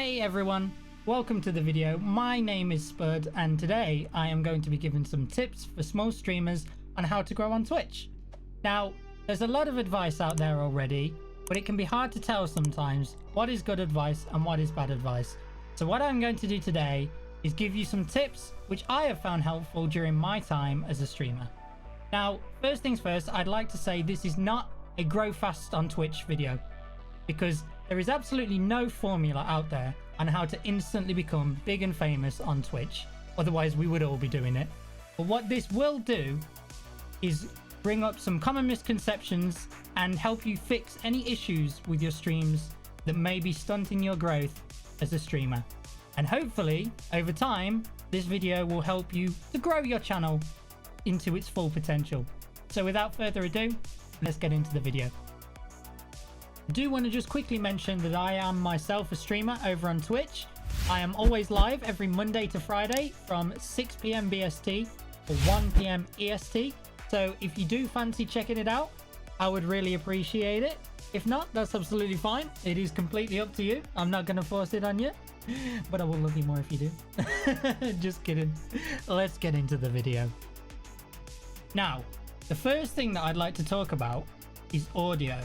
Hey everyone, welcome to the video. My name is Spudd and today I am going to be giving some tips for small streamers on how to grow on Twitch. Now, there's a lot of advice out there already, but it can be hard to tell sometimes what is good advice and what is bad advice. So what I'm going to do today is give you some tips which I have found helpful during my time as a streamer. Now, first things first, I'd like to say this is not a grow fast on Twitch video, because there is absolutely no formula out there on how to instantly become big and famous on Twitch. Otherwise, we would all be doing it. But what this will do is bring up some common misconceptions and help you fix any issues with your streams that may be stunting your growth as a streamer. And hopefully, over time, this video will help you to grow your channel into its full potential. So without further ado, let's get into the video. I do want to just quickly mention that I am myself a streamer over on Twitch. I am always live every Monday to Friday from 6 PM BST or 1 PM EST. So if you do fancy checking it out, I would really appreciate it. If not, that's absolutely fine. It is completely up to you. I'm not going to force it on you, but I will love you more if you do. Just kidding. Let's get into the video. Now, the first thing that I'd like to talk about is audio.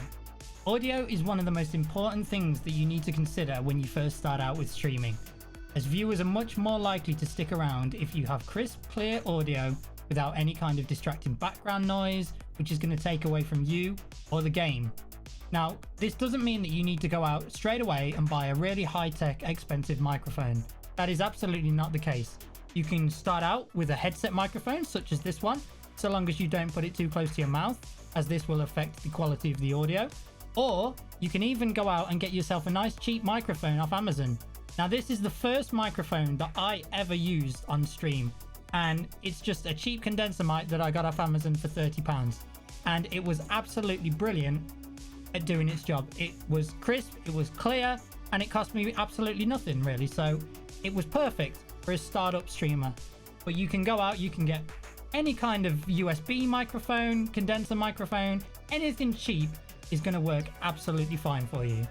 Audio is one of the most important things that you need to consider when you first start out with streaming, as viewers are much more likely to stick around if you have crisp, clear audio without any kind of distracting background noise, which is going to take away from you or the game. Now, this doesn't mean that you need to go out straight away and buy a really high-tech, expensive microphone. That is absolutely not the case. You can start out with a headset microphone, such as this one, so long as you don't put it too close to your mouth, as this will affect the quality of the audio. Or you can even go out and get yourself a nice cheap microphone off Amazon. Now, this is the first microphone that I ever used on stream, and it's just a cheap condenser mic that I got off Amazon for £30, and it was absolutely brilliant at doing its job. It was crisp, it was clear, and it cost me absolutely nothing really, so it was perfect for a startup streamer. But you can go out, you can get any kind of USB microphone, condenser microphone, anything cheap is going to work absolutely fine for you.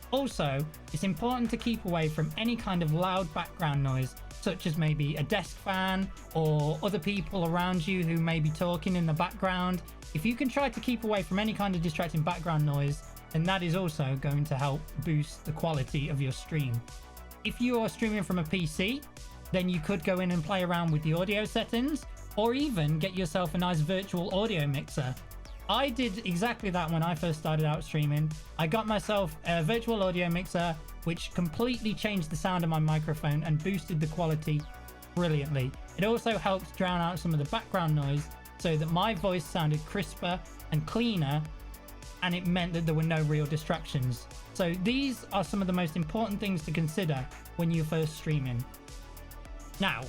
Also, it's important to keep away from any kind of loud background noise, such as maybe a desk fan or other people around you who may be talking in the background. If you can try to keep away from any kind of distracting background noise, then that is also going to help boost the quality of your stream. If you are streaming from a PC, then you could go in and play around with the audio settings, or even get yourself a nice virtual audio mixer. I did exactly that when I first started out streaming. I got myself a virtual audio mixer, which completely changed the sound of my microphone and boosted the quality brilliantly. It also helped drown out some of the background noise so that my voice sounded crisper and cleaner, and it meant that there were no real distractions. So these are some of the most important things to consider when you're first streaming. Now,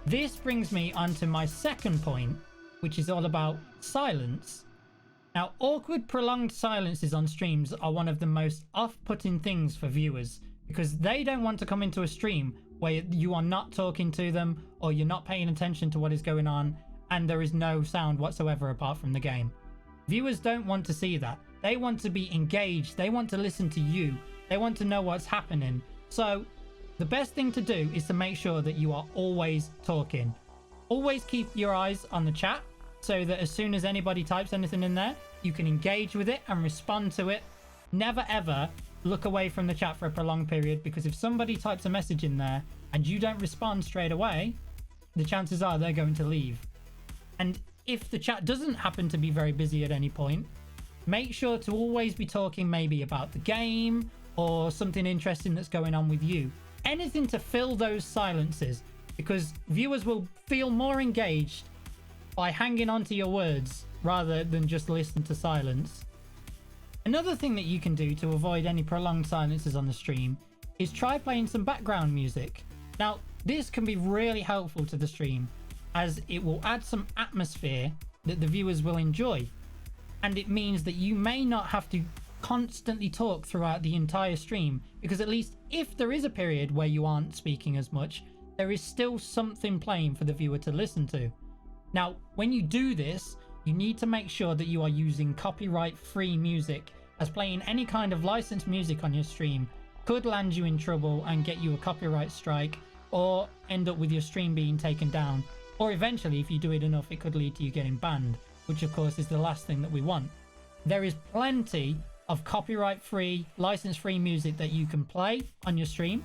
this brings me on to my second point, which is all about silence. Now, awkward, prolonged silences on streams are one of the most off-putting things for viewers, because they don't want to come into a stream where you are not talking to them or you're not paying attention to what is going on and there is no sound whatsoever apart from the game. Viewers don't want to see that. They want to be engaged. They want to listen to you. They want to know what's happening. So the best thing to do is to make sure that you are always talking. Always keep your eyes on the chat, so that as soon as anybody types anything in there, you can engage with it and respond to it. Never ever look away from the chat for a prolonged period, because if somebody types a message in there and you don't respond straight away, the chances are they're going to leave. And if the chat doesn't happen to be very busy at any point, make sure to always be talking maybe about the game or something interesting that's going on with you. Anything to fill those silences, because viewers will feel more engaged by hanging on to your words rather than just listen to silence. Another thing that you can do to avoid any prolonged silences on the stream is try playing some background music. Now, this can be really helpful to the stream, as it will add some atmosphere that the viewers will enjoy. And it means that you may not have to constantly talk throughout the entire stream, because at least if there is a period where you aren't speaking as much, there is still something playing for the viewer to listen to. Now, when you do this, you need to make sure that you are using copyright-free music, as playing any kind of licensed music on your stream could land you in trouble and get you a copyright strike, or end up with your stream being taken down, or eventually, if you do it enough, it could lead to you getting banned, which of course is the last thing that we want. There is plenty of copyright-free, license-free music that you can play on your stream.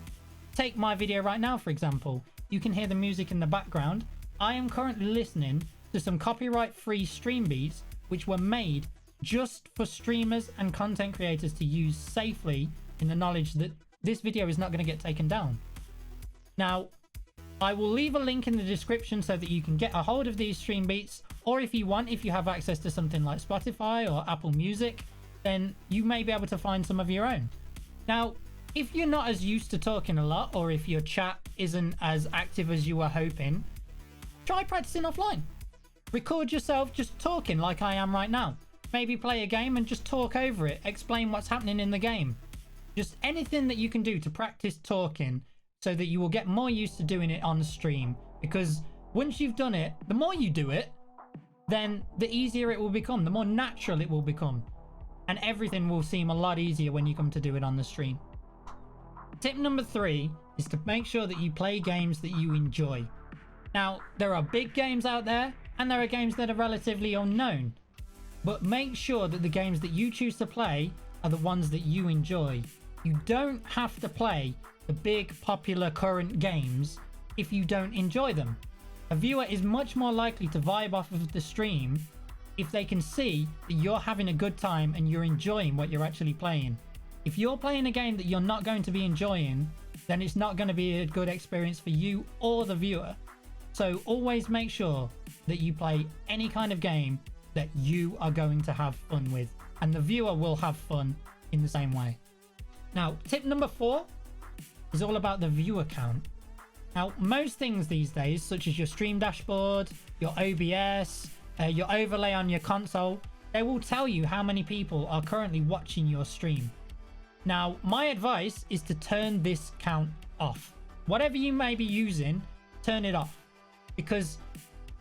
Take my video right now, for example. You can hear the music in the background. I am currently listening to some copyright-free stream beats which were made just for streamers and content creators to use safely, in the knowledge that this video is not going to get taken down. Now, I will leave a link in the description so that you can get a hold of these stream beats, or if you want, if you have access to something like Spotify or Apple Music, then you may be able to find some of your own. Now, if you're not as used to talking a lot, or if your chat isn't as active as you were hoping, try practicing offline. Record yourself just talking like I am right now. Maybe play a game and just talk over it, explain what's happening in the game. Just anything that you can do to practice talking so that you will get more used to doing it on stream. Because once you've done it, the more you do it, then the easier it will become, the more natural it will become. And everything will seem a lot easier when you come to do it on the stream. Tip number 3 is to make sure that you play games that you enjoy. Now, there are big games out there, and there are games that are relatively unknown. But make sure that the games that you choose to play are the ones that you enjoy. You don't have to play the big popular current games if you don't enjoy them. A viewer is much more likely to vibe off of the stream if they can see that you're having a good time and you're enjoying what you're actually playing. If you're playing a game that you're not going to be enjoying, then it's not going to be a good experience for you or the viewer. So always make sure that you play any kind of game that you are going to have fun with, and the viewer will have fun in the same way. Now, tip number 4 is all about the viewer count. Now, most things these days, such as your stream dashboard, your OBS, your overlay on your console, they will tell you how many people are currently watching your stream. Now, my advice is to turn this count off. Whatever you may be using, turn it off. Because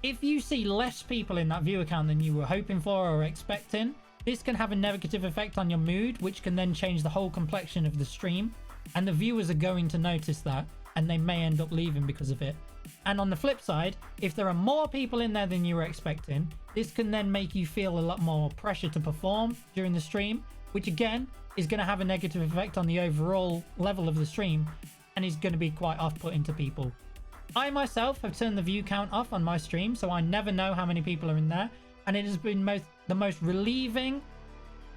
if you see less people in that viewer count than you were hoping for or expecting, this can have a negative effect on your mood, which can then change the whole complexion of the stream. And the viewers are going to notice that, and they may end up leaving because of it. And on the flip side, if there are more people in there than you were expecting, this can then make you feel a lot more pressure to perform during the stream, which again is going to have a negative effect on the overall level of the stream, and is going to be quite off-putting to people. I myself have turned the view count off on my stream, so I never know how many people are in there, and it has been the most relieving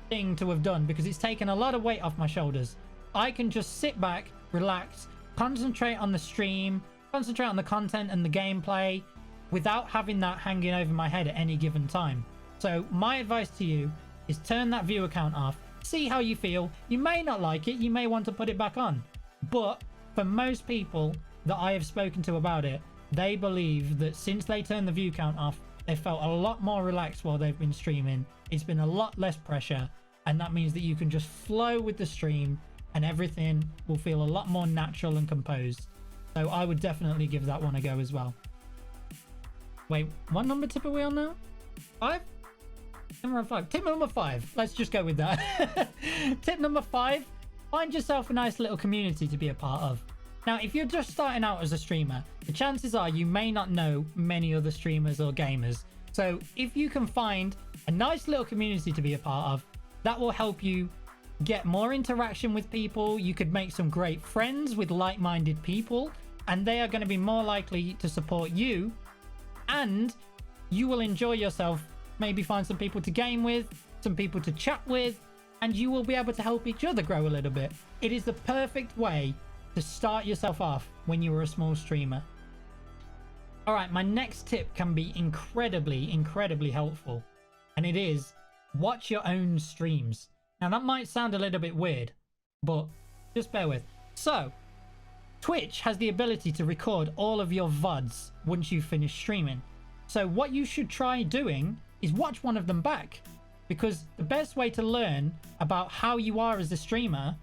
thing to have done, because it's taken a lot of weight off my shoulders. I can just sit back, relax, concentrate on the stream, concentrate on the content and the gameplay without having that hanging over my head at any given time. So my advice to you is turn that viewer count off, see how you feel. You may not like it, you may want to put it back on, but for most people that I have spoken to about it, they believe that since they turned the view count off, they felt a lot more relaxed while they've been streaming. It's been a lot less pressure, and that means that you can just flow with the stream and everything will feel a lot more natural and composed. So I would definitely give that one a go as well. Wait, what number tip are we on now? 5? Number 5. Tip number 5. Let's just go with that. Tip number 5. Find yourself a nice little community to be a part of. Now, if you're just starting out as a streamer, the chances are you may not know many other streamers or gamers. So if you can find a nice little community to be a part of, that will help you get more interaction with people. You could make some great friends with like-minded people, and they are going to be more likely to support you, and you will enjoy yourself. Maybe find some people to game with, some people to chat with, and you will be able to help each other grow a little bit. It is the perfect way to start yourself off when you were a small streamer. All right, my next tip can be incredibly helpful, and it is watch your own streams. Now that might sound a little bit weird, but just bear with. So Twitch has the ability to record all of your VODs once you finish streaming. So what you should try doing is watch one of them back, because the best way to learn about how you are as a streamer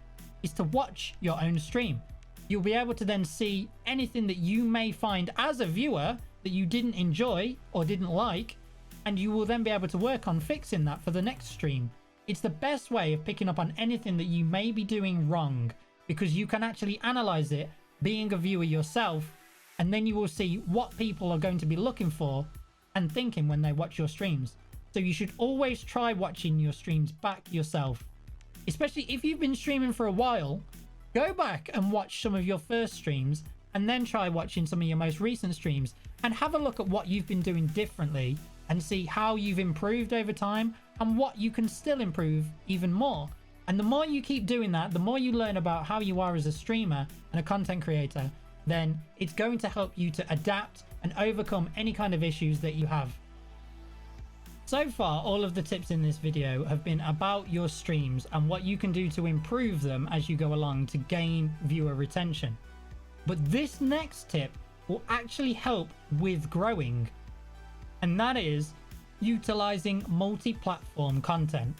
is to watch your own stream. You'll be able to then see anything that you may find as a viewer that you didn't enjoy or didn't like, and you will then be able to work on fixing that for the next stream. It's the best way of picking up on anything that you may be doing wrong, because you can actually analyze it being a viewer yourself, and then you will see what people are going to be looking for and thinking when they watch your streams. So you should always try watching your streams back yourself, especially if you've been streaming for a while. Go back and watch some of your first streams and then try watching some of your most recent streams and have a look at what you've been doing differently and see how you've improved over time and what you can still improve even more. And the more you keep doing that, the more you learn about how you are as a streamer and a content creator, then it's going to help you to adapt and overcome any kind of issues that you have. So far, all of the tips in this video have been about your streams and what you can do to improve them as you go along to gain viewer retention. But this next tip will actually help with growing, and that is utilizing multi-platform content.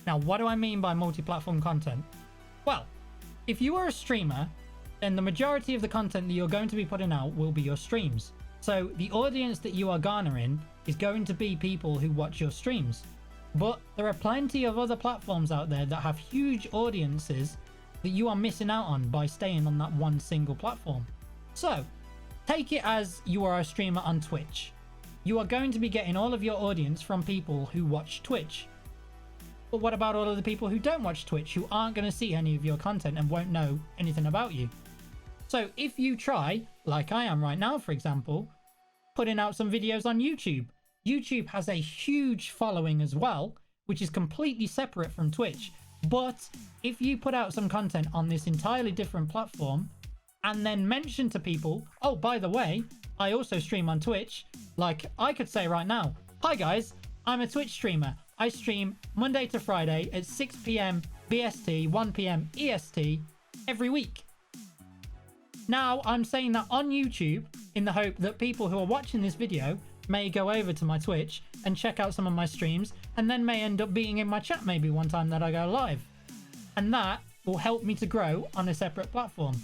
Now, what do I mean by multi-platform content? Well, if you are a streamer, then the majority of the content that you're going to be putting out will be your streams. So the audience that you are garnering is going to be people who watch your streams. But there are plenty of other platforms out there that have huge audiences that you are missing out on by staying on that one single platform. So take it as you are a streamer on Twitch. You are going to be getting all of your audience from people who watch Twitch. But what about all of the people who don't watch Twitch, who aren't going to see any of your content and won't know anything about you? So if you try, like I am right now, for example, putting out some videos on YouTube. YouTube has a huge following as well, which is completely separate from Twitch. But if you put out some content on this entirely different platform and then mention to people, oh, by the way, I also stream on Twitch. Like I could say right now, hi guys, I'm a Twitch streamer. I stream Monday to Friday at 6 p.m. BST, 1 p.m. EST every week. Now, I'm saying that on YouTube in the hope that people who are watching this video may go over to my Twitch and check out some of my streams, and then may end up being in my chat maybe one time that I go live. And that will help me to grow on a separate platform.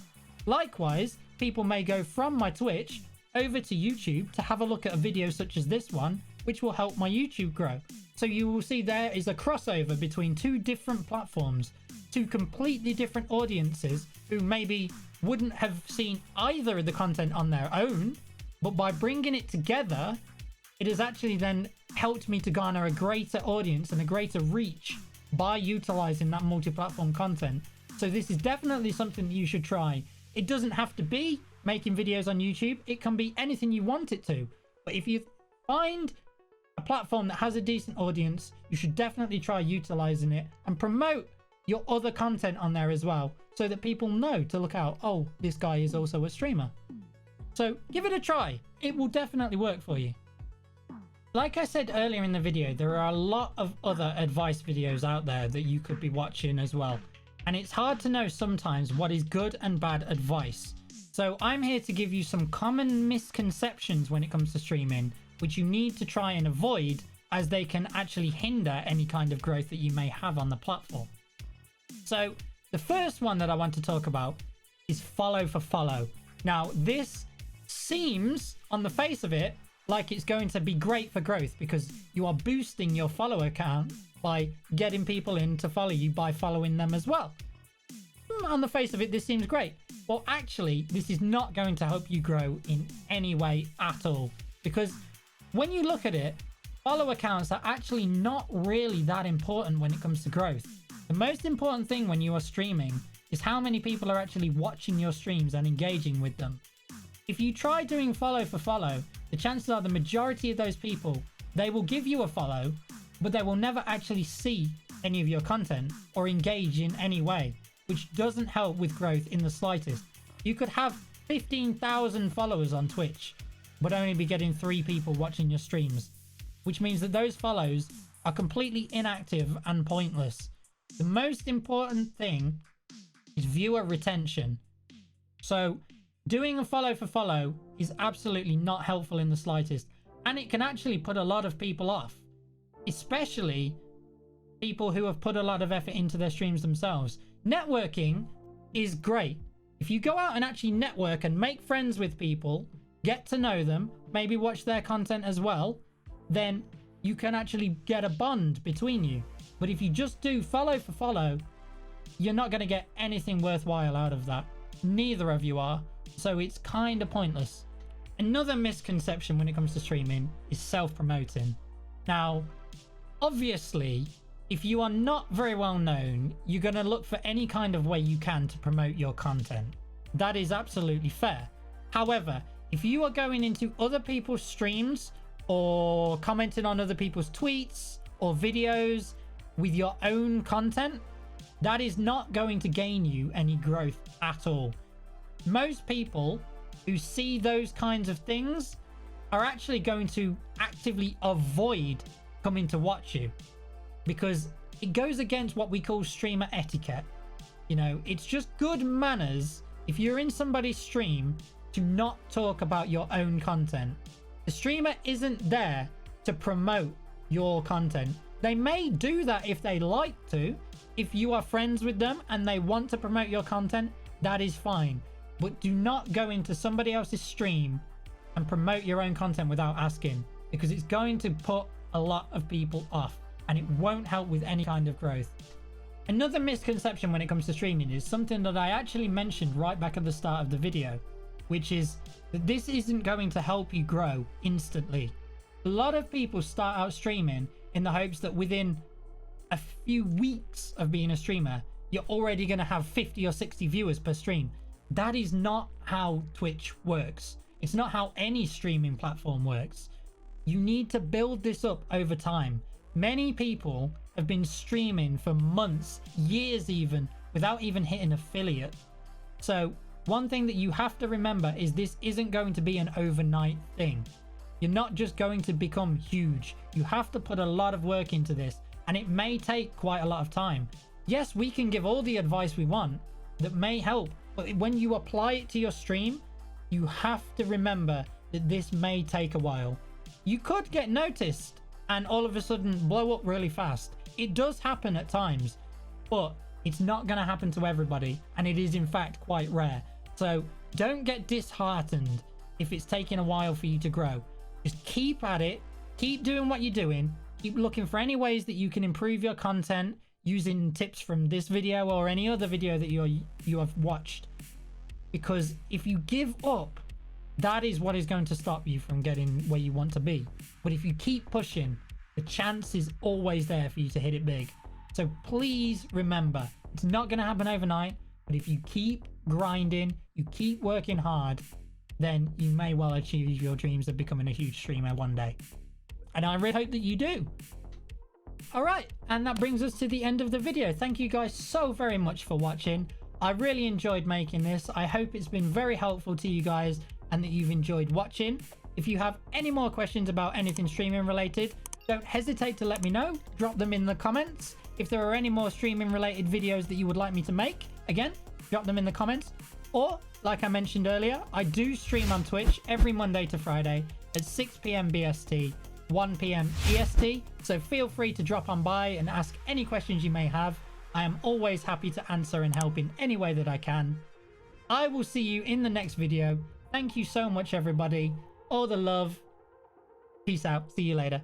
Likewise, people may go from my Twitch over to YouTube to have a look at a video such as this one, which will help my YouTube grow. So you will see there is a crossover between two different platforms, two completely different audiences who maybe wouldn't have seen either of the content on their own, but by bringing it together, it has actually then helped me to garner a greater audience and a greater reach by utilizing that multi-platform content. So this is definitely something that you should try. It doesn't have to be making videos on YouTube. It can be anything you want it to. But if you find a platform that has a decent audience, you should definitely try utilizing it and promote your other content on there as well, so that people know to look out, oh, this guy is also a streamer. So give it a try. It will definitely work for you. Like I said earlier in the video, there are a lot of other advice videos out there that you could be watching as well. And it's hard to know sometimes what is good and bad advice. So I'm here to give you some common misconceptions when it comes to streaming, which you need to try and avoid, as they can actually hinder any kind of growth that you may have on the platform. So the first one that I want to talk about is follow for follow. Now, this seems on the face of it like it's going to be great for growth because you are boosting your follower count by getting people in to follow you by following them as well. On the face of it, this seems great. Well, actually, this is not going to help you grow in any way at all, because when you look at it, follower counts are actually not really that important when it comes to growth. The most important thing when you are streaming is how many people are actually watching your streams and engaging with them. If you try doing follow for follow, the chances are the majority of those people, they will give you a follow, but they will never actually see any of your content or engage in any way, which doesn't help with growth in the slightest. You could have 15,000 followers on Twitch, but only be getting 3 people watching your streams, which means that those follows are completely inactive and pointless. The most important thing is viewer retention. So doing a follow for follow is absolutely not helpful in the slightest, and it can actually put a lot of people off, especially people who have put a lot of effort into their streams themselves. Networking is great. If you go out and actually network and make friends with people, get to know them, maybe watch their content as well, then you can actually get a bond between you. But if you just do follow for follow, you're not going to get anything worthwhile out of that. Neither of you are. So it's kind of pointless. Another misconception when it comes to streaming is self-promoting. Now, obviously, if you are not very well known, you're going to look for any kind of way you can to promote your content. That is absolutely fair. However, if you are going into other people's streams or commenting on other people's tweets or videos with your own content, that is not going to gain you any growth at all. Most people who see those kinds of things are actually going to actively avoid coming to watch you, because it goes against what we call streamer etiquette. You know, it's just good manners if you're in somebody's stream to not talk about your own content. The streamer isn't there to promote your content. They may do that if they like to. If you are friends with them and they want to promote your content, that is fine. But do not go into somebody else's stream and promote your own content without asking, because it's going to put a lot of people off and it won't help with any kind of growth. Another misconception when it comes to streaming is something that I actually mentioned right back at the start of the video, which is that this isn't going to help you grow instantly. A lot of people start out streaming in the hopes that within a few weeks of being a streamer, you're already going to have 50 or 60 viewers per stream. That is not how Twitch works. It's not how any streaming platform works. You need to build this up over time. Many people have been streaming for months, years even, without even hitting affiliate. So one thing that you have to remember is this isn't going to be an overnight thing. You're not just going to become huge. You have to put a lot of work into this, and it may take quite a lot of time. Yes, we can give all the advice we want that may help, but when you apply it to your stream, you have to remember that this may take a while. You could get noticed and all of a sudden blow up really fast. It does happen at times, but it's not going to happen to everybody, and it is in fact quite rare. So don't get disheartened if it's taking a while for you to grow. Just keep at it, keep doing what you're doing, keep looking for any ways that you can improve your content using tips from this video or any other video that you have watched. Because if you give up, that is what is going to stop you from getting where you want to be. But if you keep pushing, the chance is always there for you to hit it big. So please remember, it's not going to happen overnight, but if you keep grinding, you keep working hard, then you may well achieve your dreams of becoming a huge streamer one day. And I really hope that you do. All right, and that brings us to the end of the video. Thank you guys so very much for watching. I really enjoyed making this. I hope it's been very helpful to you guys and that you've enjoyed watching. If you have any more questions about anything streaming related, don't hesitate to let me know. Drop them in the comments. If there are any more streaming related videos that you would like me to make, again, drop them in the comments. Or, like I mentioned earlier, I do stream on Twitch every Monday to Friday at 6 PM BST, 1 PM EST. So feel free to drop on by and ask any questions you may have. I am always happy to answer and help in any way that I can. I will see you in the next video. Thank you so much, everybody. All the love. Peace out. See you later.